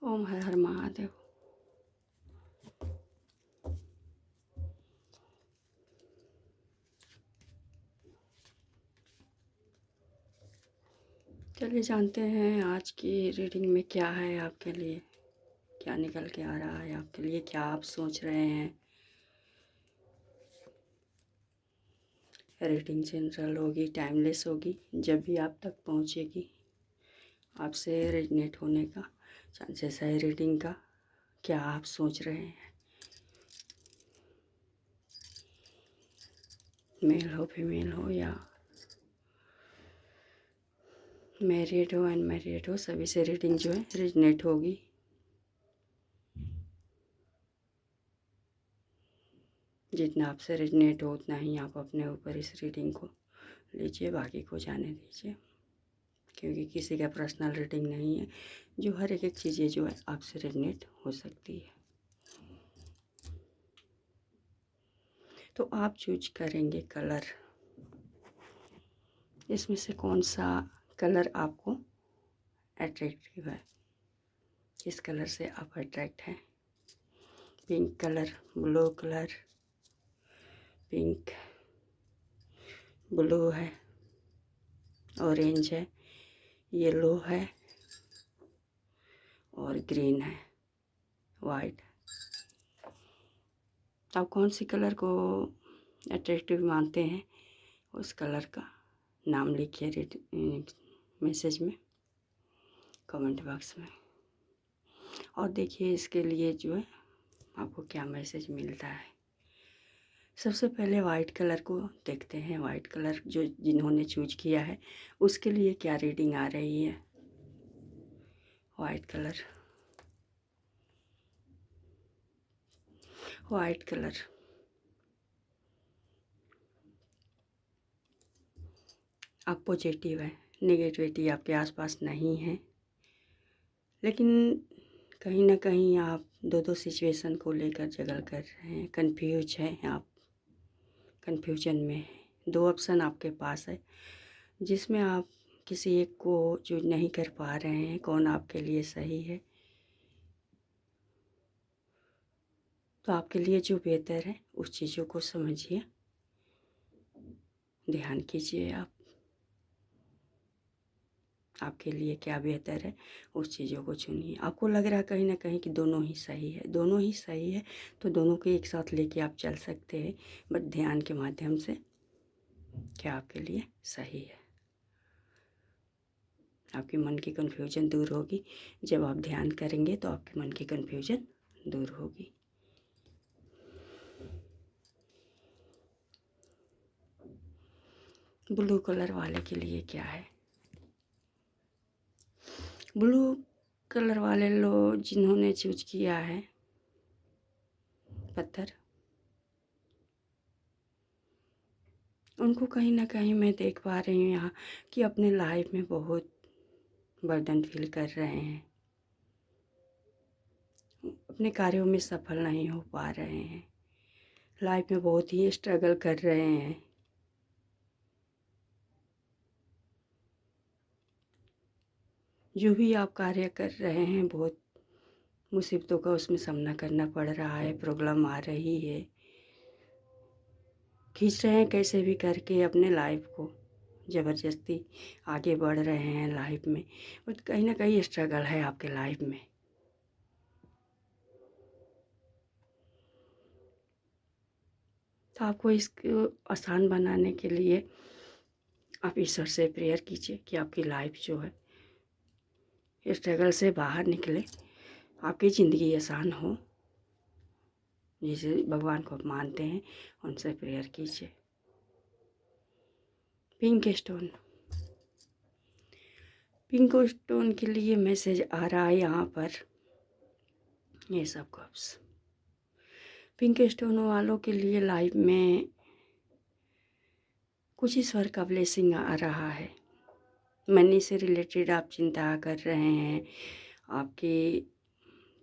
ओम हर हर महादेव। चलिए जानते हैं आज की रीडिंग में क्या है आपके लिए, क्या निकल के आ रहा है आपके लिए, क्या आप सोच रहे हैं। रीडिंग जनरल होगी, टाइमलेस होगी, जब भी आप तक पहुंचेगी आपसे रेजनेट होने का चांसेस है। रीडिंग का क्या आप सोच रहे हैं, मेल हो फीमेल हो या मैरिड हो अनमैरिड हो, सभी से रीडिंग जो है रेजनेट होगी। जितना आपसे रेजनेट हो उतना ही आप अपने ऊपर इस रीडिंग को लीजिए, बाकी को जाने दीजिए, क्योंकि किसी का पर्सनल रीडिंग नहीं है। जो हर एक चीज़ें जो है आपसे रेजनेट हो सकती है। तो आप चूज करेंगे कलर, इसमें से कौन सा कलर आपको अट्रैक्टिव है, किस कलर से आप अट्रैक्ट हैं। Pink colour, blue colour, pink, blue है, ऑरेंज है, येलो है और ग्रीन है, वाइट। आप कौन सी कलर को अट्रैक्टिव मानते हैं उस कलर का नाम लिखिए मैसेज में, कमेंट बॉक्स में, और देखिए इसके लिए जो है आपको क्या मैसेज मिलता है। सबसे पहले वाइट कलर को देखते हैं। वाइट कलर जो जिन्होंने चूज किया है उसके लिए क्या रीडिंग आ रही है। वाइट कलर, वाइट कलर आप पॉजिटिव है, नेगेटिविटी आपके आसपास नहीं है, लेकिन कहीं ना कहीं आप दो सिचुएशन को लेकर जगल कर रहे हैं, कंफ्यूज हैं आप, कंफ्यूजन में हैं। दो ऑप्शन आपके पास है जिसमें आप किसी एक को चूज नहीं कर पा रहे हैं, कौन आपके लिए सही है। तो आपके लिए जो बेहतर है उस चीज़ों को समझिए, ध्यान कीजिए आप, आपके लिए क्या बेहतर है उस चीज़ों को चुनिए। आपको लग रहा है कहीं ना कहीं कि दोनों ही सही है, दोनों ही सही है, तो दोनों को एक साथ लेके आप चल सकते हैं, बट ध्यान के माध्यम से क्या आपके लिए सही है। आपके मन की कन्फ्यूजन दूर होगी जब आप ध्यान करेंगे, तो आपके मन की कन्फ्यूजन दूर होगी। ब्लू कलर वाले के लिए क्या है। ब्लू कलर वाले लोग जिन्होंने चूज किया है पत्थर, उनको कहीं ना कहीं मैं देख पा रही हूँ यहाँ कि अपने लाइफ में बहुत बर्डन फील कर रहे हैं, अपने कार्यों में सफल नहीं हो पा रहे हैं, लाइफ में बहुत ही स्ट्रगल कर रहे हैं। जो भी आप कार्य कर रहे हैं बहुत मुसीबतों का उसमें सामना करना पड़ रहा है, प्रॉब्लम आ रही है, खींच रहे हैं कैसे भी करके अपने लाइफ को, ज़बरदस्ती आगे बढ़ रहे हैं लाइफ में, बट कहीं ना कहीं स्ट्रगल है आपके लाइफ में। तो आपको इसको आसान बनाने के लिए आप ईश्वर से प्रेयर कीजिए कि आपकी लाइफ जो है स्ट्रगल से बाहर निकले, आपकी ज़िंदगी आसान हो। जिसे भगवान को आप मानते हैं उनसे प्रेयर कीजिए। पिंक स्टोन, पिंक स्टोन के लिए मैसेज आ रहा है यहाँ पर, ये सब कप्स पिंक स्टोन वालों के लिए लाइफ में कुछ ईश्वर का ब्लेसिंग आ रहा है। मनी से रिलेटेड आप चिंता कर रहे हैं, आपकी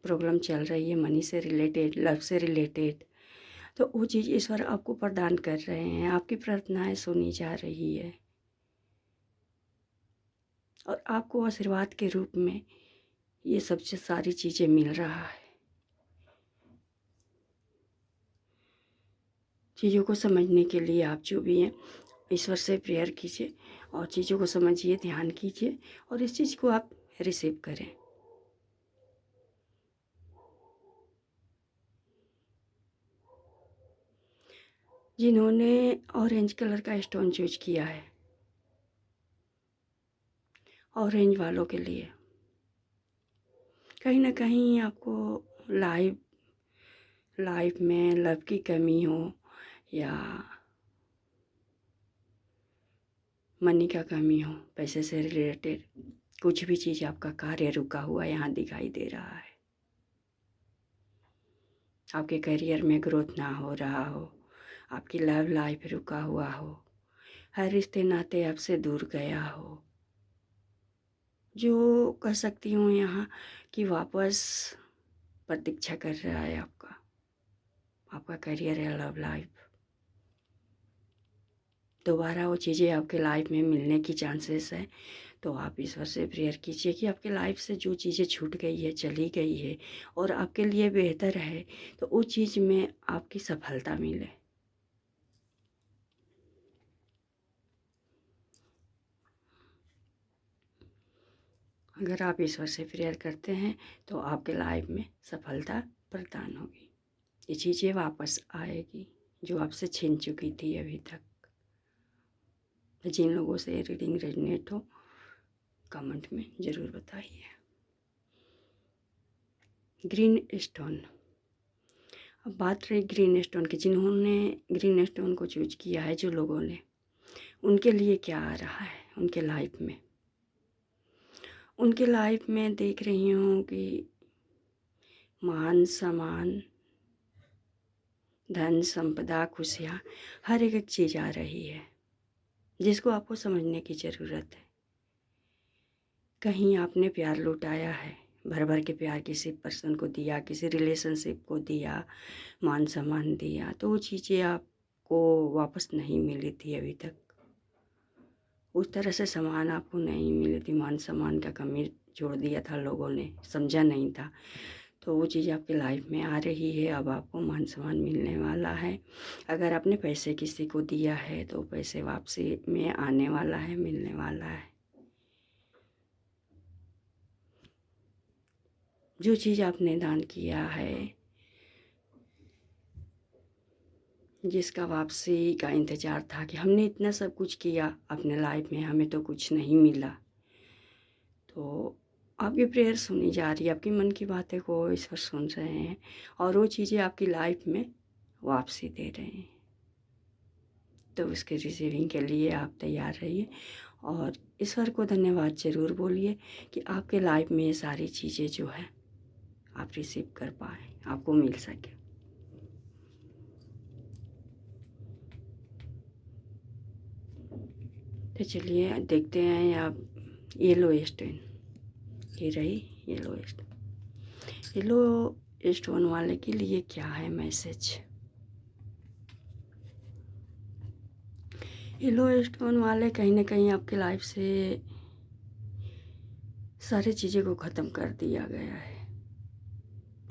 प्रॉब्लम चल रही है मनी से रिलेटेड, लव से रिलेटेड, तो वो चीज़ ईश्वर आपको प्रदान कर रहे हैं, आपकी प्रार्थनाएं सुनी जा रही है और आपको आशीर्वाद के रूप में ये सबसे सारी चीज़ें मिल रहा है। चीज़ों को समझने के लिए आप जो भी हैं ईश्वर से प्रेयर कीजिए और चीज़ों को समझिए, ध्यान कीजिए और इस चीज़ को आप रिसीव करें। जिन्होंने ऑरेंज कलर का स्टोन चूज किया है, ऑरेंज वालों के लिए कहीं ना कहीं आपको लाइफ में लव की कमी हो या मनी का कमी हो, पैसे से रिलेटेड कुछ भी चीज़ आपका कार्य रुका हुआ यहाँ दिखाई दे रहा है। आपके करियर में ग्रोथ ना हो रहा हो, आपकी लव लाइफ रुका हुआ हो, हर रिश्ते नाते आपसे दूर गया हो, जो कह सकती हूँ यहाँ कि वापस प्रतीक्षा कर रहा है आपका करियर या लव लाइफ। दोबारा वो चीज़ें आपके लाइफ में मिलने की चांसेस है। तो आप ईश्वर से प्रेयर कीजिए कि आपके लाइफ से जो चीज़ें छूट गई है, चली गई है और आपके लिए बेहतर है, तो उस चीज़ में आपकी सफलता मिले। अगर आप ईश्वर से प्रेयर करते हैं तो आपके लाइफ में सफलता प्रदान होगी। ये चीज़ें वापस आएगी जो आपसे छीन चुकी थी अभी तक। तो जिन लोगों से रीडिंग रेजोनेट हो कमेंट में ज़रूर बताइए। ग्रीन स्टोन, अब बात रही ग्रीन स्टोन की। जिन्होंने ग्रीन स्टोन को चूज किया है, जो लोगों ने, उनके लिए क्या आ रहा है उनके लाइफ में। उनके लाइफ में देख रही हूँ कि मान सम्मान, धन संपदा, खुशियाँ, हर एक चीज़ आ रही है जिसको आपको समझने की ज़रूरत है। कहीं आपने प्यार लुटाया है, भर भर के प्यार किसी पर्सन को दिया, किसी रिलेशनशिप को दिया, मान सम्मान दिया, तो वो चीज़ें आपको वापस नहीं मिली थी अभी तक। उस तरह से सम्मान आपको नहीं मिली थी, मान सम्मान का कमी छोड़ दिया था लोगों ने, समझा नहीं था। तो वो चीज़ आपकी लाइफ में आ रही है। अब आपको मान सम्मान मिलने वाला है। अगर आपने पैसे किसी को दिया है तो पैसे वापसी में आने वाला है, मिलने वाला है। जो चीज़ आपने दान किया है, जिसका वापसी का इंतज़ार था कि हमने इतना सब कुछ किया अपने लाइफ में, हमें तो कुछ नहीं मिला, तो आपकी प्रेयर सुनी जा रही है, आपकी मन की बातें को ईश्वर सुन रहे हैं और वो चीज़ें आपकी लाइफ में वापसी दे रहे हैं। तो उसके रिसीविंग के लिए आप तैयार रहिए और ईश्वर को धन्यवाद ज़रूर बोलिए कि आपके लाइफ में ये सारी चीज़ें जो है आप रिसीव कर पाए, आपको मिल सके। तो चलिए देखते हैं आप येलो स्टोन, ये रही येलो स्टोन। येलो स्टोन वाले के लिए क्या है मैसेज। येलो स्टोन वाले कहीं ना कहीं आपके लाइफ से सारी चीज़ें को ख़त्म कर दिया गया है।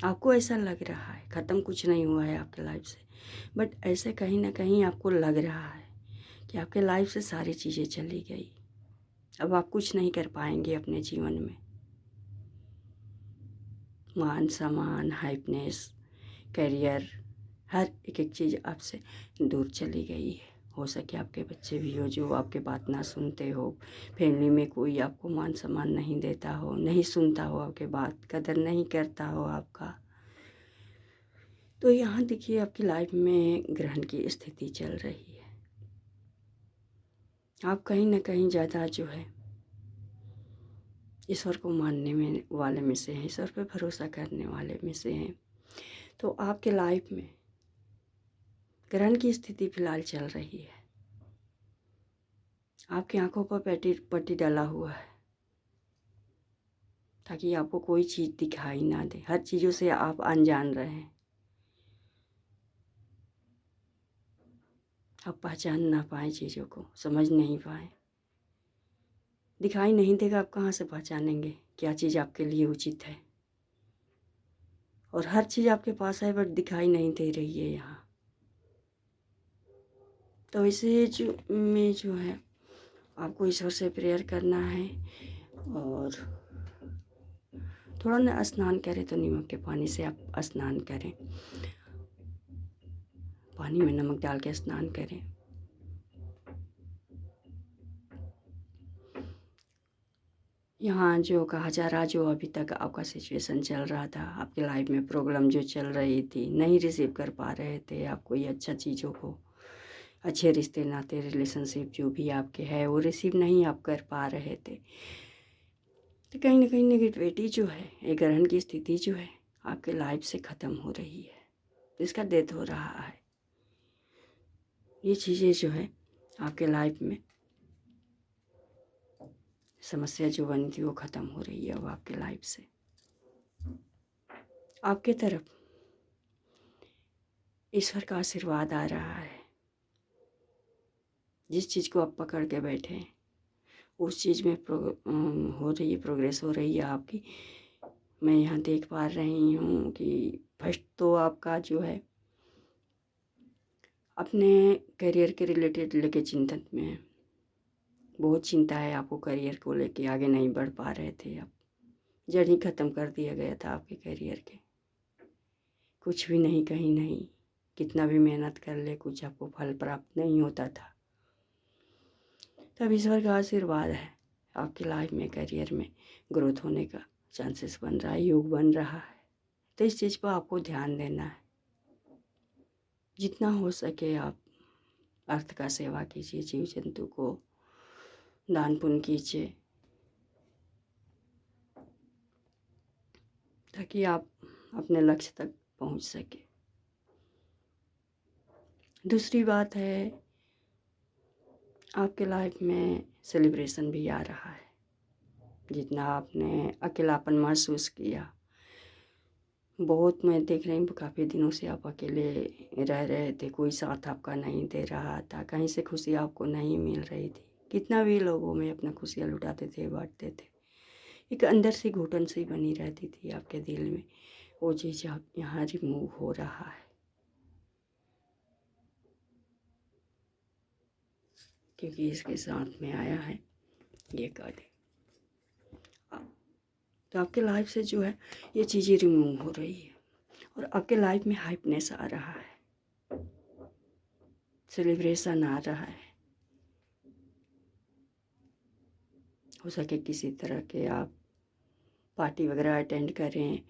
आपको ऐसा लग रहा है ख़त्म कुछ नहीं हुआ है आपके लाइफ से, बट ऐसे कहीं ना कहीं आपको लग रहा है कि आपके लाइफ से सारी चीज़ें चली गई। अब आप कुछ नहीं कर पाएंगे अपने जीवन में। मान सम्मान, हैप्पीनेस, करियर, हर एक चीज़ आपसे दूर चली गई है। हो सके आपके बच्चे भी हो जो आपके बात ना सुनते हो, फैमिली में कोई आपको मान सम्मान नहीं देता हो, नहीं सुनता हो आपके बात, कदर नहीं करता हो आपका। तो यहाँ देखिए आपकी लाइफ में ग्रहण की स्थिति चल रही है। आप कहीं ना कहीं ज़्यादा जो है ईश्वर को मानने में वाले में से हैं, ईश्वर पे भरोसा करने वाले में से हैं। तो आपके लाइफ में ग्रहण की स्थिति फिलहाल चल रही है। आपकी आंखों पर पट्टी डाला हुआ है ताकि आपको कोई चीज़ दिखाई ना दे, हर चीज़ों से आप अनजान रहें, आप पहचान ना पाए, चीज़ों को समझ नहीं पाए। दिखाई नहीं देगा, आप कहाँ से पहचानेंगे क्या चीज़ आपके लिए उचित है। और हर चीज़ आपके पास है बट दिखाई नहीं दे रही है यहाँ। तो इसे जो है आपको ईश्वर से प्रेयर करना है। और थोड़ा ना स्नान करें तो नीम के पानी से आप स्नान करें, पानी में नमक डाल के स्नान करें। यहाँ जो कहा जा रहा, जो अभी तक आपका सिचुएशन चल रहा था, आपकी लाइफ में प्रॉब्लम जो चल रही थी, नहीं रिसीव कर पा रहे थे आप कोई अच्छा चीज़ों को, अच्छे रिश्ते नाते रिलेशनशिप जो भी आपके है वो रिसीव नहीं आप कर पा रहे थे, तो कहीं ना कहीं नेगेटिविटी जो है, एक ग्रहण की स्थिति जो है आपके लाइफ से ख़त्म हो रही है, इसका डेथ हो रहा है। ये चीज़ें जो है आपके लाइफ में समस्या जो बनी थी वो ख़त्म हो रही है अब आपके लाइफ से। आपके तरफ ईश्वर का आशीर्वाद आ रहा है। जिस चीज़ को आप पकड़ के बैठे हैं उस चीज़ में हो रही है, प्रोग्रेस हो रही है आपकी। मैं यहाँ देख पा रही हूँ कि फर्स्ट तो आपका जो है अपने करियर के रिलेटेड लेके चिंतन में है, बहुत चिंता है आपको करियर को लेके, आगे नहीं बढ़ पा रहे थे आप, जड़ ही ख़त्म कर दिया गया था आपके करियर के, कुछ भी नहीं, कहीं नहीं, कितना भी मेहनत कर ले कुछ आपको फल प्राप्त नहीं होता था। तब ईश्वर का आशीर्वाद है आपकी लाइफ में, करियर में ग्रोथ होने का चांसेस बन रहा है, योग बन रहा है। तो इस चीज़ पर आपको ध्यान देना है। जितना हो सके आप अर्थ का सेवा कीजिए, जीव जंतु को दान पुण्य कीजिए, ताकि आप अपने लक्ष्य तक पहुंच सके। दूसरी बात है आपके लाइफ में सेलिब्रेशन भी आ रहा है। जितना आपने अकेलापन महसूस किया, बहुत मैं देख रही हूँ काफ़ी दिनों से आप अकेले रह रहे थे, कोई साथ आपका नहीं दे रहा था, कहीं से खुशी आपको नहीं मिल रही थी, कितना भी लोगों में अपना खुशियाँ लुटाते थे, बांटते थे, एक अंदर से घुटन सी बनी रहती थी आपके दिल में, वो चीज़ आप यहाँ रिमूव हो रहा है, क्योंकि इसके साथ में आया है ये कार्ड। तो आपके लाइफ से जो है ये चीज़ें रिमूव हो रही है और आपके लाइफ में हाइपनेस आ रहा है, सेलिब्रेशन आ रहा है। हो सके किसी तरह के आप पार्टी वगैरह अटेंड करें,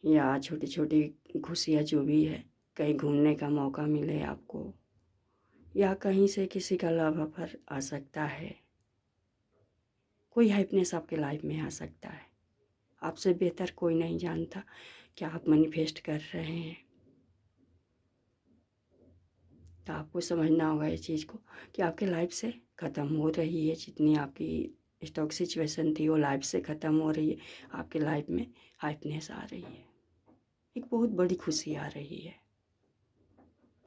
या छोटी छोटी खुशियाँ जो भी है, कहीं घूमने का मौका मिले आपको, या कहीं से किसी का लव अफेयर आ सकता है, कोई हैप्पीनेस आपके लाइफ में आ सकता है। आपसे बेहतर कोई नहीं जानता क्या आप मैनिफेस्ट कर रहे हैं। तो आपको समझना होगा इस चीज़ को कि आपके लाइफ से ख़त्म हो रही है, जितनी आपकी स्टॉक सिचुएशन थी वो लाइफ से ख़त्म हो रही है, आपके लाइफ में हैप्पीनेस आ रही है, एक बहुत बड़ी खुशी आ रही है,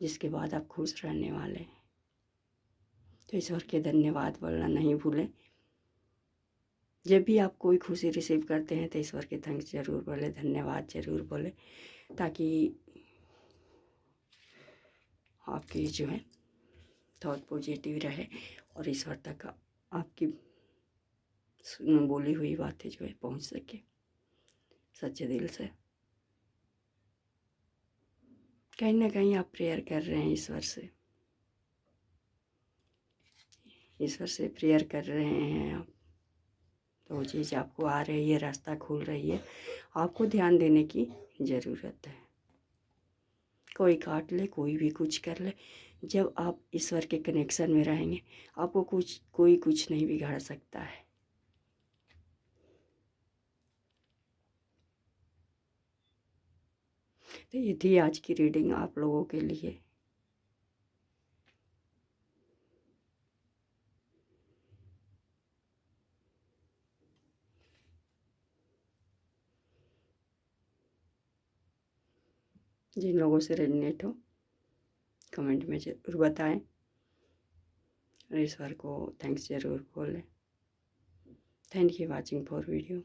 जिसके बाद आप खुश रहने वाले हैं। तो ईश्वर के धन्यवाद बोलना नहीं भूलें। जब भी आप कोई खुशी रिसीव करते हैं तो ईश्वर के थैंक्स ज़रूर बोले, धन्यवाद ज़रूर बोले, ताकि आपकी जो है थॉट पॉजिटिव रहे और ईश्वर तक आपकी बोली हुई बातें जो है पहुंच सके सच्चे दिल से। कहीं ना कहीं आप प्रेयर कर रहे हैं ईश्वर से, ईश्वर से प्रेयर कर रहे हैं आप, तो वो चीज़ आपको आ रही है, रास्ता खुल रही है, आपको ध्यान देने की ज़रूरत है। कोई काट ले, कोई भी कुछ कर ले, जब आप ईश्वर के कनेक्शन में रहेंगे आपको कोई कुछ नहीं बिगाड़ सकता है। तो ये थी आज की रीडिंग आप लोगों के लिए। जिन लोगों से रेजोनेट हो कमेंट में ज़रूर बताएं और ईश्वर को थैंक्स ज़रूर बोलें। Thank you watching for video.